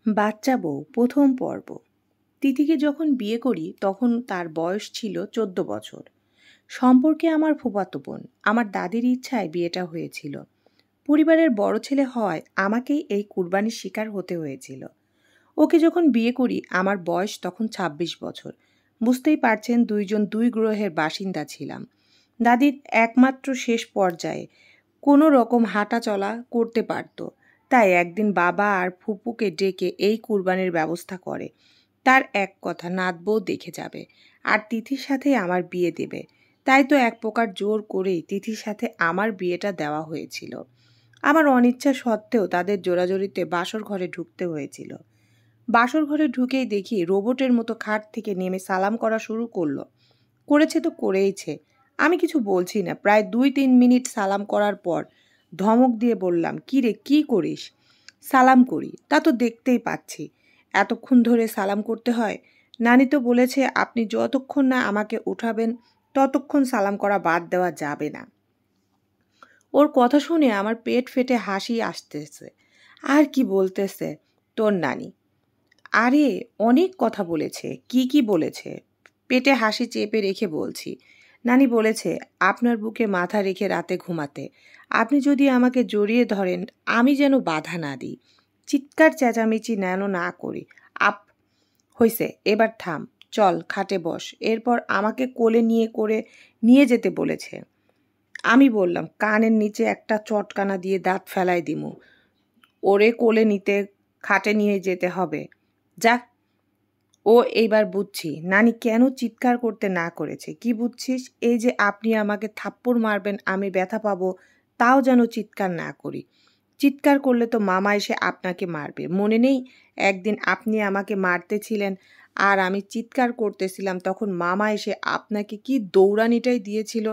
বাচ্চা বউ প্রথম পর্ব। তিথিকে যখন বিয়ে করি তখন তার বয়স ছিল 14 বছর। সম্পর্কে আমার ফুফাতো বোন। আমার দাদির ইচ্ছায় বিয়েটা হয়েছিল। পরিবারের বড় ছেলে হওয়ায় আমাকেই এই কুরবানির শিকার হতে হয়েছিল। ওকে যখন বিয়ে করি আমার বয়স তখন 26 বছর। বুঝতেই পারছেন, দুইজন দুই গ্রহের বাসিন্দা ছিলাম। দাদির একমাত্র শেষ পর্যায়ে কোনো রকম হাঁটা চলা করতে পারত। তাই একদিন বাবা আর ফুপুকে ডেকে এই কুরবানির ব্যবস্থা করে। তার এক কথা, নাতবউ দেখে যাবে আর তিথির সাথে আমার বিয়ে দেবে। তাই তো এক প্রকার জোর করেই তিথির সাথে আমার বিয়েটা দেওয়া হয়েছিল। আমার অনিচ্ছা সত্ত্বেও তাদের জোরাজোরিতে বাসর ঘরে ঢুকতে হয়েছিল। বাসর ঘরে ঢুকেই দেখি রোবটের মতো খাট থেকে নেমে সালাম করা শুরু করলো। করেছে তো করেইছে, আমি কিছু বলছি না। প্রায় 2-3 মিনিট সালাম করার পর ধমক দিয়ে বললাম, কি রে, কি করিস? সালাম করি, তা তো দেখতেই পাচ্ছি। এতক্ষণ ধরে সালাম করতে হয়? নানি তো বলেছে আপনি যতক্ষণ না আমাকে উঠাবেন ততক্ষণ সালাম করা বাদ দেওয়া যাবে না। ওর কথা শুনে আমার পেট ফেটে হাসি আসতেছে। আর কি বলতেছে তোর নানি? আরে অনেক কথা বলেছে। কি কি বলেছে? পেটে হাসি চেপে রেখে বলছি। নানি বলেছে আপনার বুকে মাথা রেখে রাতে ঘুমাতে। আপনি যদি আমাকে জড়িয়ে ধরেন আমি যেন বাধা না দিই, চিৎকার চেঁচামেচি যেন না করি। আপ হইছে, এবার থাম, চল খাটে বস। এরপর আমাকে কোলে নিয়ে যেতে বলেছে। আমি বললাম, কানের নিচে একটা চটকানা দিয়ে দাঁত ফেলাই দিমু। ওরে কোলে নিতে খাটে নিয়ে যেতে হবে। যা। ও এইবার বুঝছি নানি কেন চিৎকার করতে না করেছে। কি বুঝছিস? এই যে আপনি আমাকে থাপ্পড় মারবেন, আমি ব্যথা পাবো, তাও যেন চিৎকার না করি। চিৎকার করলে তো মামা এসে আপনাকে মারবে। মনে নেই একদিন আপনি আমাকে মারতেছিলেন আর আমি চিৎকার করতেছিলাম, তখন মামা এসে আপনাকে কি দৌড়ানিটাই দিয়েছিল?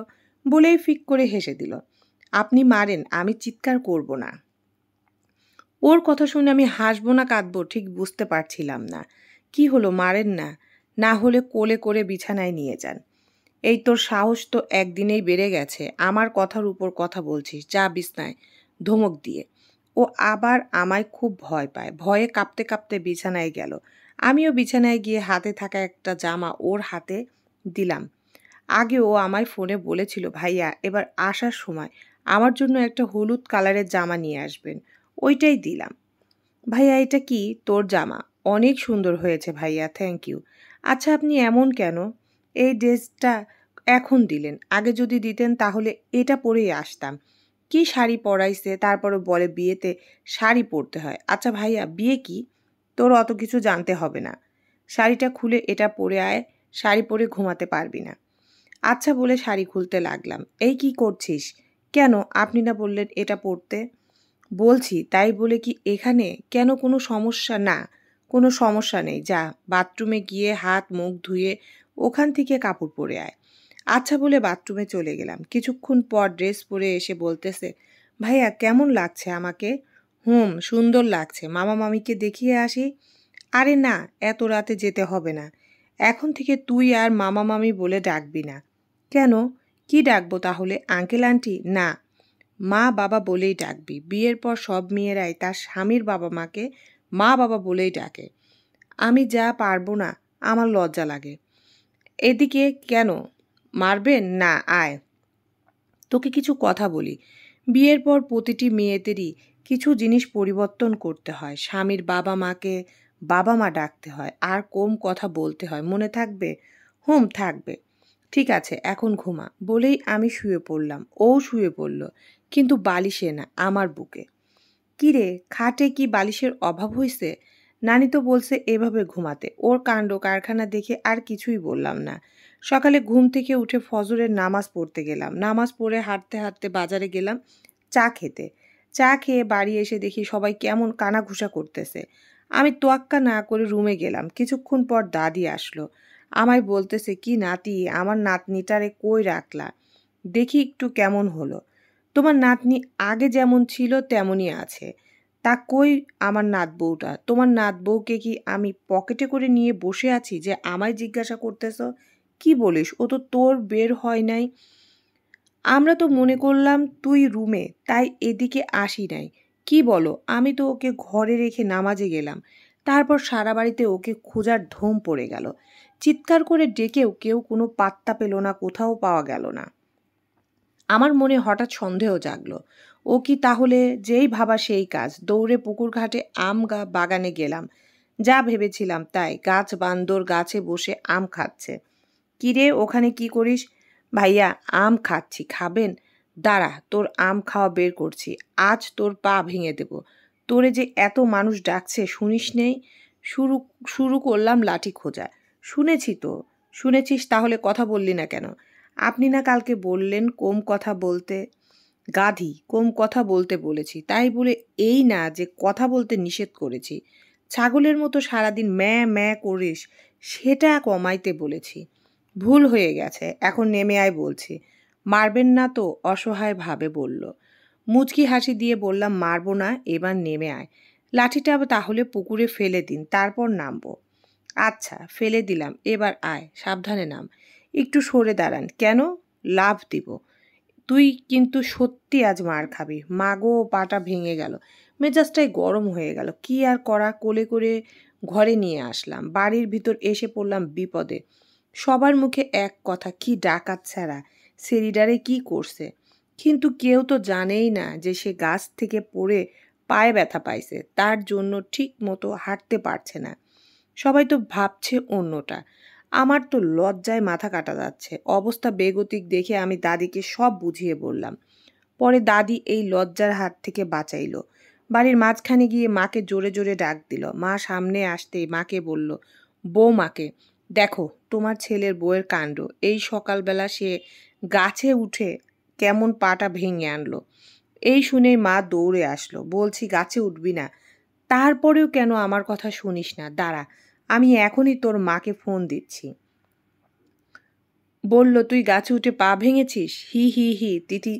বলেই ফিক করে হেসে দিল। আপনি মারেন, আমি চিৎকার করব না। ওর কথা শুনে আমি হাসবো না কাঁদবো ঠিক বুঝতে পারছিলাম না। কি হলো, মারেন না? না হলে কোলে করে বিছানায় নিয়ে যান। এই তোর সাহস তো একদিনেই বেড়ে গেছে। আমার কথার উপর কথা বলছিস, যা বিছনায়। ধমক দিয়ে ও আবার আমায় খুব ভয় পায়। ভয়ে কাঁপতে কাঁপতে বিছানায় গেল। আমিও বিছানায় গিয়ে হাতে থাকা একটা জামা ওর হাতে দিলাম। আগে ও আমায় ফোনে বলেছিল, ভাইয়া এবার আসার সময় আমার জন্য একটা হলুদ কালারের জামা নিয়ে আসবেন। ওইটাই দিলাম। ভাইয়া এটা কি? তোর জামা অনেক সুন্দর হয়েছে ভাইয়া, থ্যাংক ইউ। আচ্ছা আপনি এমন কেন? এই ড্রেসটা এখন দিলেন, আগে যদি দিতেন তাহলে এটা পরেই আসতাম। কি শাড়ি পরাইছে, তারপরে বলে বিয়েতে শাড়ি পরতে হয়। আচ্ছা ভাইয়া, বিয়ে কি? তোর অত কিছু জানতে হবে না। শাড়িটা খুলে এটা পরে আয়, শাড়ি পরে ঘুমাতে পারবি না। আচ্ছা বলে শাড়ি খুলতে লাগলাম। এই কি করছিস? কেন, আপনি না বললেন এটা পরতে? বলছি, তাই বলে কি এখানে কেন কোনো সমস্যা? না, কোনো সমস্যা নেই। যা বাথরুমে গিয়ে হাত মুখ ধুয়ে ওখান থেকে কাপড় পরে আয়। আচ্ছা বলে বাথরুমে চলে গেলাম। কিছুক্ষণ পর ড্রেস পরে এসে বলতেছে, ভাইয়া কেমন লাগছে আমাকে? সুন্দর লাগছে। মামা মামিকে দেখিয়ে আসি। আরে না, এত রাতে যেতে হবে না। এখন থেকে তুই আর মামা মামি বলে ডাকবি না। কেন? কি ডাকবো তাহলে? Uncle aunty? না, মা বাবা বলেই ডাকবি। বিয়ের পর সব মেয়েরাই তার স্বামীর বাবা মাকে মা বাবা বলেই ডাকে। আমি যা পারবো না, আমার লজ্জা লাগে। এদিকে কেন? মারবেন না, আয়। তোকে কিছু কথা বলি। বিয়ের পর প্রতিটি মেয়েদেরই কিছু জিনিস পরিবর্তন করতে হয়। স্বামীর বাবা মাকে বাবা মা ডাকতে হয় আর কম কথা বলতে হয়। মনে থাকবে? থাকবে। ঠিক আছে, এখন ঘুমা। বলেই আমি শুয়ে পড়লাম। ও শুয়ে পড়ল, কিন্তু বালিশে না, আমার বুকে। কি রে, খাটে কি বালিশের অভাব হইছে? নানি তো বলছে এভাবে ঘুমাতে। ওর কাণ্ড কারখানা দেখে আর কিছুই বললাম না। সকালে ঘুম থেকে উঠে ফজরের নামাজ পড়তে গেলাম। নামাজ পড়ে হাঁটতে হাঁটতে বাজারে গেলাম চা খেতে। চা খেয়ে বাড়ি এসে দেখি সবাই কেমন কানাঘুষা করতেছে। আমি তোয়াক্কা না করে রুমে গেলাম। কিছুক্ষণ পর দাদি আসলো। আমায় বলতেছে, কি নাতি, আমার নাতনিটারে কই রাখলা? দেখি একটু কেমন হলো। তোমার নাতনি আগে যেমন ছিল তেমনই আছে। তা কই আমার নাত বউটা? তোমার নাত বউকে কি আমি পকেটে করে নিয়ে বসে আছি যে আমায় জিজ্ঞাসা করতেছ? কি বলিস? ও তো তোর বের হয় নাই। আমরা তো মনে করলাম তুই রুমে, তাই এদিকে আসি নাই। কি বলো? আমি তো ওকে ঘরে রেখে নামাজে গেলাম। তারপর সারা বাড়িতে ওকে খোঁজার ধুম পড়ে গেল। চিৎকার করে ডেকেও কেউ কোনো পাত্তা পেল না, কোথাও পাওয়া গেল না। আমার মনে হঠাৎ সন্দেহ জাগলো, ও কি তাহলে যেই ভাবা সেই কাজ। দৌড়ে পুকুর ঘাটে বাগানে গেলাম। যা ভেবেছিলাম তাই, গাছ বান্দর গাছে বসে আম খাচ্ছে। কিরে ওখানে কি করিস? ভাইয়া আম খাচ্ছি, খাবেন? দাঁড়া, তোর আম খাওয়া বের করছি, আজ তোর পা ভেঙে দেব। তোরে যে এত মানুষ ডাকছে শুনিস নেই? শুরু শুরু করলাম লাঠি খোঁজা। শুনেছি তো। শুনেছিস তাহলে কথা বললি না কেন? আপনি না কালকে বললেন কম কথা বলতে। গাধি, কম কথা বলতে বলেছি, তাই বলে এই না যে কথা বলতে নিষেধ করেছি। ছাগলের মতো সারাদিন ম্যাঁ ম্যাঁ করিস, সেটা কমাইতে বলেছি। ভুল হয়ে গেছে, এখন নেমে আয় বলছি। মারবেন না তো? অসহায় ভাবে বলল। মুচকি হাসি দিয়ে বললাম, মারবো না, এবার নেমে আয়। লাঠিটা তাহলে পুকুরে ফেলে দিন, তারপর নামবো। আচ্ছা ফেলে দিলাম, এবার আয়, সাবধানে নাম। একটু সরে দাঁড়ান। কেন? লাফ দিব। তুই কিন্তু সত্যি আজ মার খাবি। মাগো, পাটা ভেঙে গেল। মেজাজটাই গরম হয়ে গেল। কি আর করা, কোলে করে ঘরে নিয়ে আসলাম। বাড়ির ভিতর এসে পড়লাম বিপদে। সবার মুখে এক কথা, কি ডাকাত ছাড়া, সেরিডারে কি করছে। কিন্তু কেউ তো জানেই না যে সে গাছ থেকে পড়ে পায়ে ব্যথা পাইছে, তার জন্য ঠিক মতো হাঁটতে পারছে না। সবাই তো ভাবছে অন্যটা। আমার তো লজ্জায় মাথা কাটা যাচ্ছে। অবস্থা বেগতিক দেখে আমি দাদিকে সব বুঝিয়ে বললাম। পরে দাদি এই লজ্জার হাত থেকে বাঁচাইলো। বাড়ির মাঝখানে গিয়ে মাকে জোরে জোরে ডাক দিল। মা সামনে আসতেই মাকে বলল, বৌমাকে, দেখো তোমার ছেলের বউয়ের কাণ্ড। এই সকালবেলা সে গাছে উঠে কেমন পাটা ভেঙে আনলো। এই শুনেই মা দৌড়ে আসলো। বলছি গাছে উঠবি না, তারপরেও কেন আমার কথা শুনিস না? দাঁড়া, আমি এখনই তোর মাকে ফোন দিচ্ছি। বলল, তুই গাছে উঠে পা ভেঙেছিস? হি হি হি। তিথি,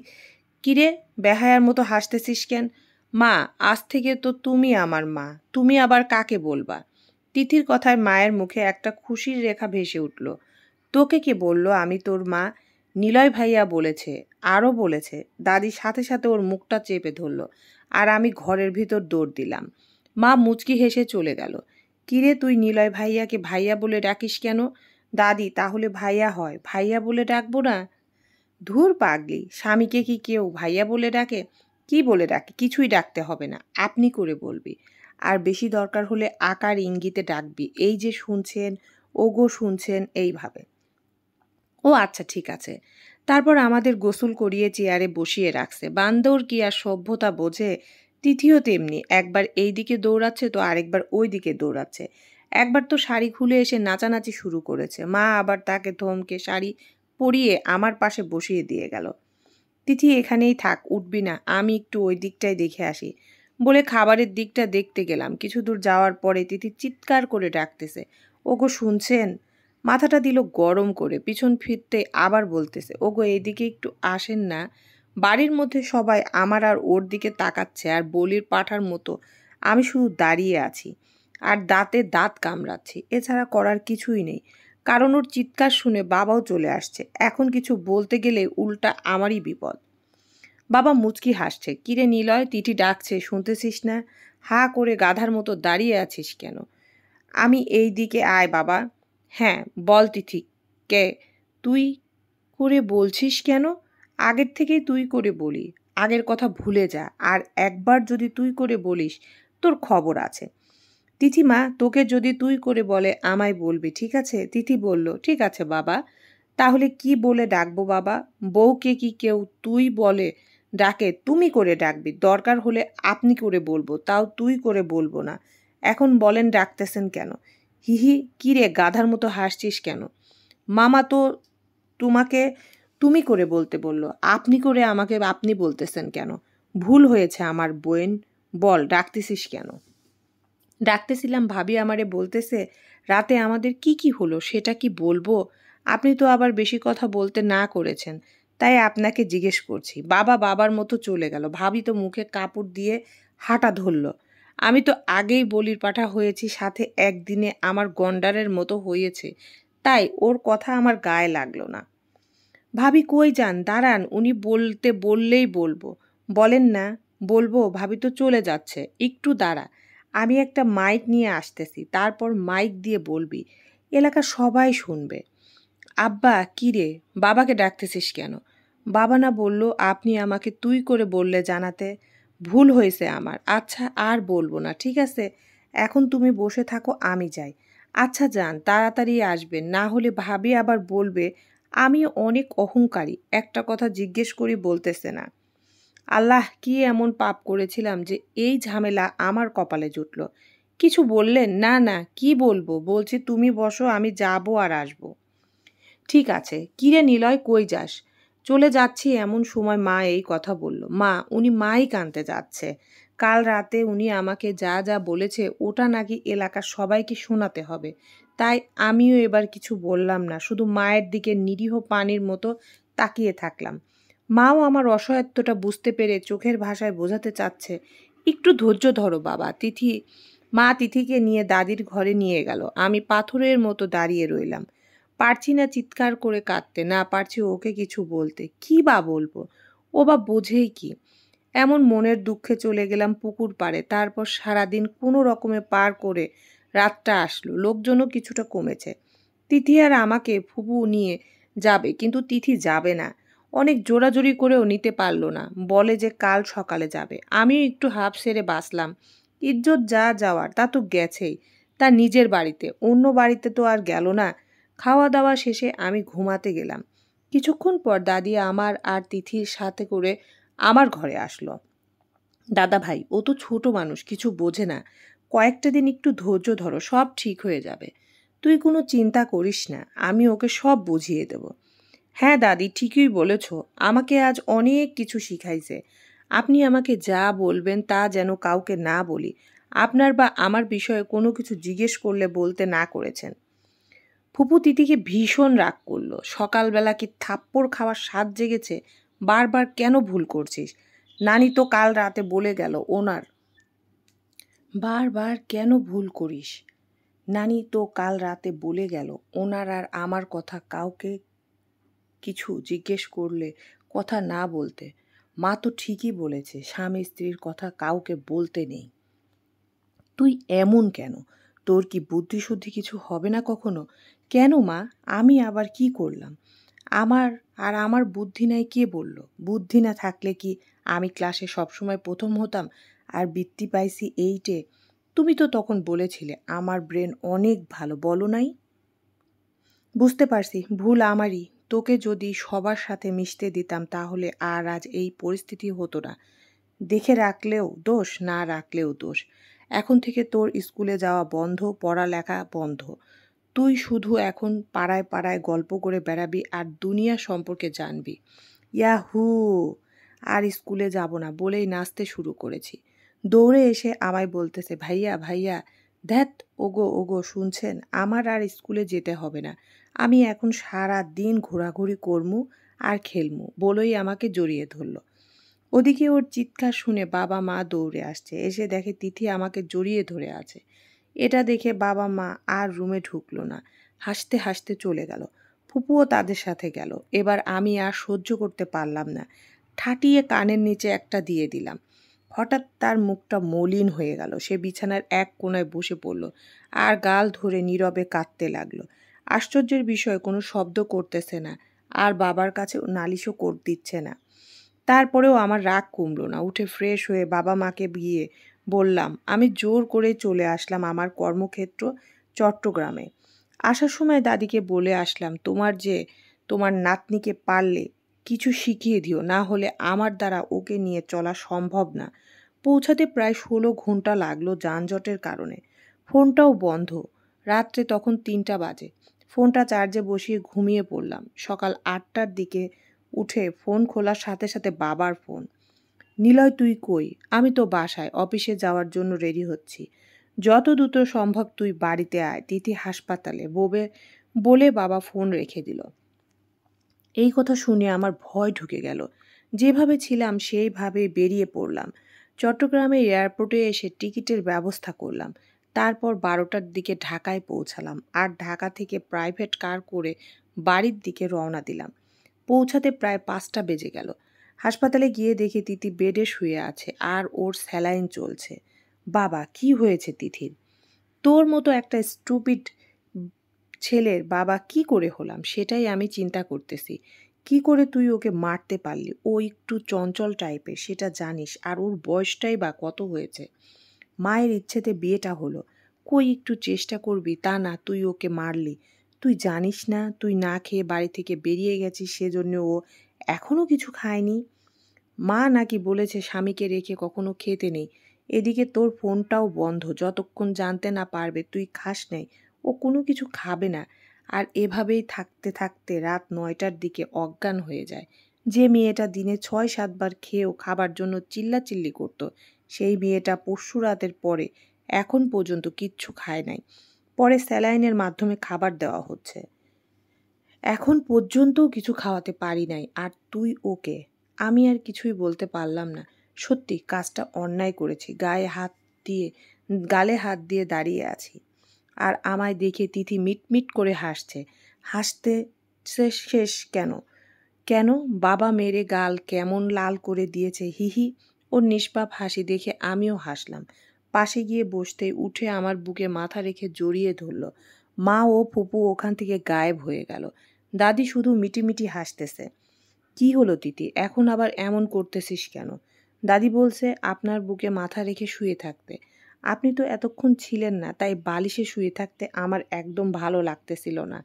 কিরে বেহায়ার মতো হাসতেছিস কেন? মা, আজ থেকে তো তুমি আমার মা, তুমি আবার কাকে বলবা? তিথির কথায় মায়ের মুখে একটা খুশির রেখা ভেসে উঠল। তোকে কে বলল আমি তোর মা? নিলয় ভাইয়া বলেছে, আরও বলেছে। দাদির সাথে সাথে ওর মুখটা চেপে ধরল, আর আমি ঘরের ভিতর দৌড় দিলাম। মা মুচকি হেসে চলে গেল। কিরে তুই নিলয় ভাইয়াকে ভাইয়া বলে ডাকিস কেন? দাদি, তাহলে ভাইয়া হয়, ভাইয়া বলে ডাকবো না? ধুর পাগলি, স্বামীকে কি কেউ ভাইয়া বলে ডাকে? কি বলে ডাকে? কিছুই ডাকতে হবে না, আপনি করে বলবি। আর বেশি দরকার হলে আকার ইঙ্গিতে ডাকবি, এই যে শুনছেন, ওগো শুনছেন, এইভাবে। ও আচ্ছা ঠিক আছে। তারপর আমাদের গোসল করিয়ে চেয়ারে বসিয়ে রাখছে। বান্দর কি আর সভ্যতা বোঝে? তিথিও তেমনি, একবার এই দিকে দৌড়াচ্ছে তো আরেকবার ওই দিকে দৌড়াচ্ছে। একবার তো শাড়ি খুলে এসে নাচানাচি শুরু করেছে। মা আবার তাকে ধমকে শাড়ি পরিয়ে আমার পাশে বসিয়ে দিয়ে গেল। তিথি এখানেই থাক, উঠবি না, আমি একটু ওই দিকটাই দেখে আসি বলে খাবারের দিকটা দেখতে গেলাম। কিছু দূর যাওয়ার পরে তিথি চিৎকার করে ডাকতেছে, ওগো শুনছেন? মাথাটা দিল গরম করে, পিছন ফিরতে আবার বলতেছে, ওগো এইদিকে একটু আসেন না। বাড়ির মধ্যে সবাই আমার আর ওর দিকে তাকাচ্ছে, আর বলির পাঠার মতো আমি শুধু দাঁড়িয়ে আছি আর দাঁতে দাঁত কামড়াচ্ছি। এছাড়া করার কিছুই নেই, কারণ ওর চিৎকার শুনে বাবাও চলে আসছে। এখন কিছু বলতে গেলে উল্টা আমারই বিপদ। বাবা মুচকি হাসছে। কিরে নিলয়, তিথি ডাকছে, শুনতেছিস না? হা করে গাধার মতো দাঁড়িয়ে আছিস কেন? আমি এই দিকে, আয় বাবা। হ্যাঁ বল তিথি, কে? তুই করে বলছিস কেন? আগের থেকেই তুই করে বলি, আগের কথা ভুলে যা। আর একবার যদি তুই করে বলিস, তোর খবর আছে। তিথিমা, তোকে যদি তুই করে বলে আমায় বলবি, ঠিক আছে? তিথি বলল, ঠিক আছে বাবা। তাহলে কি বলে ডাকবো বাবা? বউকে কি কেউ তুই বলে ডাকে? তুমি করে ডাকবি, দরকার হলে আপনি করে বলবো, তাও তুই করে বলবো না। এখন বলেন ডাকতেছেন কেন? হিহি, কি রে গাধার মতো হাসছিস কেন? মামা তো তোমাকে তুমি করে বলতে বলল, আপনি করে আমাকে আপনি বলতেছেন কেন? ভুল হয়েছে আমার বোন, বল ডাকতেছিস কেন? ডাকতেছিলাম ভাবি আমারে বলতেছে রাতে আমাদের কি কি হলো সেটা কি বলবো? আপনি তো আবার বেশি কথা বলতে না করেছেন, তাই আপনাকে জিজ্ঞেস করছি। বাবা বাবার মতো চলে গেল। ভাবি তো মুখে কাপড় দিয়ে হাঁটা ধরল। আমি তো আগেই বলির পাঠা হয়েছি, সাথে একদিনে আমার গন্ডারের মতো হয়েছে, তাই ওর কথা আমার গায়ে লাগলো না। ভাবি কই যান? দাঁড়ান, উনি বলতে বললেই বলবো। বলেন না। বলবো, ভাবি তো চলে যাচ্ছে। একটু দাঁড়া, আমি একটা মাইক নিয়ে আসতেছি, তারপর মাইক দিয়ে বলবি, এলাকার সবাই শুনবে। আব্বা, কি রে, বাবাকে ডাকতেছিস কেন? বাবা না বলল আপনি আমাকে তুই করে বললে জানাতে? ভুল হয়েছে আমার। আচ্ছা, আর বলবো না, ঠিক আছে? এখন তুমি বসে থাকো, আমি যাই। আচ্ছা যান, তাড়াতাড়ি আসবেন, না হলে ভাবি আবার বলবে আমি অনেক অহংকারী, একটা কথা জিজ্ঞেস করি বলতেছে না। আল্লাহ, কি এমন পাপ করেছিলাম যে এই ঝামেলা আমার কপালে জুটল? কিছু বললেন? না না, কি বলবো, বলছি তুমি বসো, আমি যাবো আর আসবো। ঠিক আছে। কিরে নিলয়, কই যাস? চলে যাচ্ছি। এমন সময় মা এই কথা বলল। মা, উনি মাইক আনতে যাচ্ছে। কাল রাতে উনি আমাকে যা যা বলেছে ওটা নাকি এলাকার সবাইকে শোনাতে হবে। তাই আমিও এবার কিছু বললাম না, শুধু মায়ের দিকে নিরীহ পানির মতো তাকিয়ে থাকলাম। মাও আমার অসহায়ত্বটা বুঝতে পেরে চোখের ভাষায় বোঝাতে চাচ্ছে, একটু ধৈর্য ধরো বাবা। মা তিথিকে নিয়ে দাদির ঘরে নিয়ে গেল। আমি পাথরের মতো দাঁড়িয়ে রইলাম। পারছি না চিৎকার করে কাঁদতে, না পারছি ওকে কিছু বলতে। কি বা বলবো? ও বা বোঝেই কি? এমন মনের দুঃখে চলে গেলাম পুকুর পাড়ে। তারপর সারাদিন কোনো রকমে পার করে রাতটা আসলো। লোকজনও কিছুটা কমেছে। তিথি আর আমাকে ফুপু নিয়ে যাবে, কিন্তু তিথি যাবে না। অনেক জোরাজুরি করেও নিতে পারলো না। বলে যে কাল সকালে যাবে। আমিও একটু হাঁপ ছেড়ে বাঁচলাম। ইজ্জত যা যাওয়ার তা তো গেছেই। তার নিজের বাড়িতে, অন্য বাড়িতে তো আর গেল না। খাওয়া দাওয়া শেষে আমি ঘুমাতে গেলাম। কিছুক্ষণ পর দাদি আমার আর তিথির সাথে করে আমার ঘরে আসলো। দাদা ভাই, ও তো ছোট মানুষ, কিছু বোঝে না। কয়েকটা দিন একটু ধৈর্য ধরো, সব ঠিক হয়ে যাবে। তুই কোনো চিন্তা করিস না, আমি ওকে সব বুঝিয়ে দেব। হ্যাঁ দাদি, ঠিকই বলেছ। আমাকে আজ অনেক কিছু শিখাইছে। আপনি আমাকে যা বলবেন তা যেন কাউকে না বলি। আপনার বা আমার বিষয়ে কোনো কিছু জিজ্ঞেস করলে বলতে না করেছেন। ফুপু তিথিকে ভীষণ রাগ করলো। সকালবেলা কি থাপ্পড় খাওয়ার স্বাদ জেগেছে? বারবার কেন ভুল করছিস? নানি তো কাল রাতে বলে গেল ওনার। বারবার কেন ভুল করিস? নানি তো কাল রাতে বলে গেল ওনার আর আমার কথা কাউকে কিছু জিজ্ঞেস করলে কথা না বলতে। মা তো ঠিকই বলেছে, স্বামী স্ত্রীর কথা কাউকে বলতে নেই। তুই এমন কেন? তোর কি বুদ্ধি শুদ্ধি কিছু হবে না কখনো? কেন মা, আমি আবার কি করলাম? আমার বুদ্ধি নাই কে বলল? বুদ্ধি না থাকলে কি আমি ক্লাসে সবসময় প্রথম হতাম আর বৃত্তি পাইছি 8-এ? তুমি তো তখন বলেছিলে আমার ব্রেন অনেক ভালো, বলো নাই? বুঝতে পারছি, ভুল আমারই। তোকে যদি সবার সাথে মিশতে দিতাম তাহলে আর আজ এই পরিস্থিতি হতো না। দেখে রাখলেও দোষ, না রাখলেও দোষ। এখন থেকে তোর স্কুলে যাওয়া বন্ধ, পড়ালেখা বন্ধ। তুই শুধু এখন পাড়ায় পাড়ায় গল্প করে বেড়াবি আর দুনিয়া সম্পর্কে জানবি। ইয়াহু! আর স্কুলে যাব না বলেই নাচতে শুরু করেছি। দৌড়ে এসে আমায় বলতেছে, ভাইয়া ভাইয়া। ধ্যাত, ওগো ওগো, শুনছেন? আমার আর স্কুলে যেতে হবে না। আমি এখন সারা দিন ঘোরাঘুরি করমু আর খেলমু বলেই আমাকে জড়িয়ে ধরল। ওদিকে ওর চিৎকার শুনে বাবা মা দৌড়ে আসছে। এসে দেখে তিথি আমাকে জড়িয়ে ধরে আছে। এটা দেখে বাবা মা আর রুমে ঢুকলো না। হাসতে হাসতে চলে গেল। ফুপুও তাদের সাথে গেল। এবার আমি আর সহ্য করতে পারলাম না। ঠাটিয়ে কানের নিচে একটা দিয়ে দিলাম। হঠাৎ তার মুখটা মলিন হয়ে গেল। সে বিছানার এক কোণায় বসে পড়ল আর গাল ধরে নীরবে কাঁদতে লাগলো। আশ্চর্যের বিষয়, কোনো শব্দ করতেছে না আর বাবার কাছে নালিশও দিচ্ছে না। তারপরেও আমার রাগ কমলো না। উঠে ফ্রেশ হয়ে বাবা মাকে গিয়ে বললাম, আমি জোর করে চলে আসলাম আমার কর্মক্ষেত্র চট্টগ্রামে। আসার সময় দাদিকে বলে আসলাম, তোমার নাতনিকে পারলে কিছু শিখিয়ে দিও, না হলে আমার দ্বারা ওকে নিয়ে চলা সম্ভব না। পৌঁছাতে প্রায় 16 ঘন্টা লাগলো যানজটের কারণে। ফোনটাও বন্ধ। রাত্রে তখন 3টা বাজে। ফোনটা চার্জে বসিয়ে ঘুমিয়ে পড়লাম। সকাল 8টার দিকে উঠে ফোন খোলার সাথে সাথে বাবার ফোন। নিলয়, তুই কই? আমি তো বাসায়, অফিসে যাওয়ার জন্য রেডি হচ্ছি। যত দ্রুত সম্ভব তুই বাড়িতে আয়, তিথি হাসপাতালে বলে বাবা ফোন রেখে দিল। এই কথা শুনে আমার ভয় ঢুকে গেল। যেভাবে ছিলাম সেইভাবে বেরিয়ে পড়লাম। চট্টগ্রামের এয়ারপোর্টে এসে টিকিটের ব্যবস্থা করলাম। তারপর 12টার দিকে ঢাকায় পৌঁছালাম আর ঢাকা থেকে প্রাইভেট কার করে বাড়ির দিকে রওনা দিলাম। পৌঁছাতে প্রায় 5টা বেজে গেল। হাসপাতালে গিয়ে দেখি তিথি বেডে শুয়ে আছে আর ওর স্যালাইন চলছে। বাবা কি হয়েছে তিথির? তোর মতো একটা স্টুপিড ছেলের বাবা কি করে হলাম সেটাই আমি চিন্তা করতেছি। কি করে তুই ওকে মারতে পারলি? ও একটু চঞ্চল টাইপের, সেটা জানিস, আর ওর বয়সটাই বা কত হয়েছে। মায়ের ইচ্ছেতে বিয়েটা হলো, কই একটু চেষ্টা করবি? তা না, তুই ওকে মারলি। তুই জানিস না তুই না খেয়ে বাড়ি থেকে বেরিয়ে গেছিস, সেজন্য ও এখনো কিছু খায়নি। মা নাকি বলেছে স্বামীকে রেখে কখনো খেতে নেই। এদিকে তোর ফোনটাও বন্ধ, যতক্ষণ জানতে না পারবে তুই খাস নাই। ও কোনো কিছু খাবে না। আর এভাবেই থাকতে থাকতে রাত ৯টার দিকে অজ্ঞান হয়ে যায়। যে মেয়েটা দিনে ৬-৭ বার খেয়েও খাবার জন্য চিল্লাচিল্লি করত, সেই মেয়েটা পরশু রাতের পরে এখন পর্যন্ত কিচ্ছু খায় নাই। পরে স্যালাইনের মাধ্যমে খাবার দেওয়া হচ্ছে, এখন পর্যন্তও কিছু খাওয়াতে পারি নাই। আর তুই ওকে। আমি আর কিছুই বলতে পারলাম না। সত্যি কাজটা অন্যায় করেছি। গালে হাত দিয়ে দাঁড়িয়ে আছি, আর আমায় দেখে তিথি মিটমিট করে হাসছে। হাসতে শেষ কেন? কেন? বাবা মেরে গাল কেমন লাল করে দিয়েছে, হিহি। ওর নিষ্পাপ হাসি দেখে আমিও হাসলাম। পাশে গিয়ে বসতেই উঠে আমার বুকে মাথা রেখে জড়িয়ে ধরল। মা ও ফুপু ওখান থেকে গায়েব হয়ে গেল। দাদি শুধু মিটিমিটি হাসতেছে। কি হলো তিথি, এখন আবার এমন করতেছিস কেন? দাদি বলছে আপনার বুকে মাথা রেখে শুয়ে থাকতে। আপনি তো এতক্ষণ ছিলেন না, তাই বালিশে শুয়ে থাকতে আমার একদম ভালো লাগতেছিল না।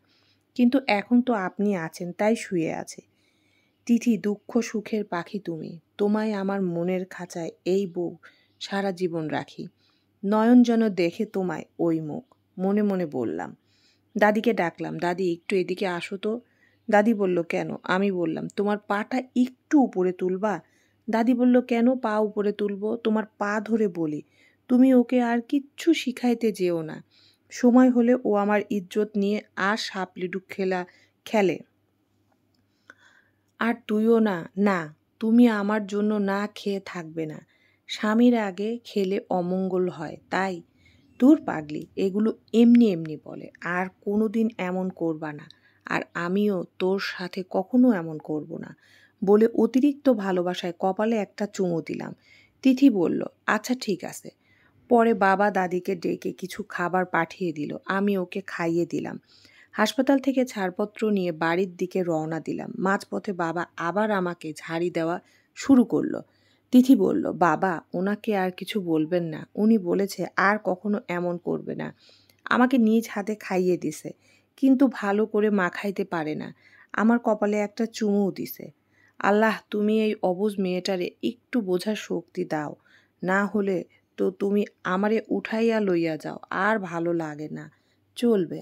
কিন্তু এখন তো আপনি আছেন, তাই শুয়ে আছে। তিথি, দুঃখ সুখের পাখি তুমি। তোমায় আমার মনের খাঁচায় এই বউ সারা জীবন রাখি। নয়ন যেন দেখে তোমায় ওই মুখ। মনে মনে বললাম। দাদিকে ডাকলাম, দাদি একটু এদিকে আসো তো। দাদি বলল কেন? আমি বললাম তোমার পাটা একটু উপরে তুলবা? দাদি বলল কেন পা উপরে তুলবো? তোমার পা ধরে বলি। তুমি ওকে আর কিচ্ছু শিখাইতে যেও না। সময় হলে ও আমার ইজ্জত নিয়ে আর সাপ লিডু খেলে। আর তুইও না। না, তুমি আমার জন্য না খেয়ে থাকবে না। স্বামীর আগে খেলে অমঙ্গল হয়, তাই। দূর পাগলি, এগুলো এমনি এমনি বলে। আর কোনোদিন এমন করবা না। আর আমিও তোর সাথে কখনো এমন করব না বলে অতিরিক্ত ভালোবাসায় কপালে একটা চুমু দিলাম। তিথি বলল আচ্ছা ঠিক আছে। পরে বাবা দাদিকে ডেকে কিছু খাবার পাঠিয়ে দিল, আমি ওকে খাইয়ে দিলাম। হাসপাতাল থেকে ছাড়পত্র নিয়ে বাড়ির দিকে রওনা দিলাম। মাঝপথে বাবা আবার আমাকে ঝাড়ি দেওয়া শুরু করলো। তিথি বলল বাবা ওনাকে আর কিছু বলবেন না, উনি বলেছে আর কখনো এমন করবে না। আমাকে নিজ হাতে খাইয়ে দিছে, কিন্তু ভালো করে মাখাইতে পারে না। আমার কপালে একটা চুমুও দিছে। আল্লাহ, তুমি এই অবুঝ মেয়েটারে একটু বোঝার শক্তি দাও, না হলে তো তুমি আমারে উঠাইয়া লইয়া যাও, আর ভালো লাগে না, চলবে।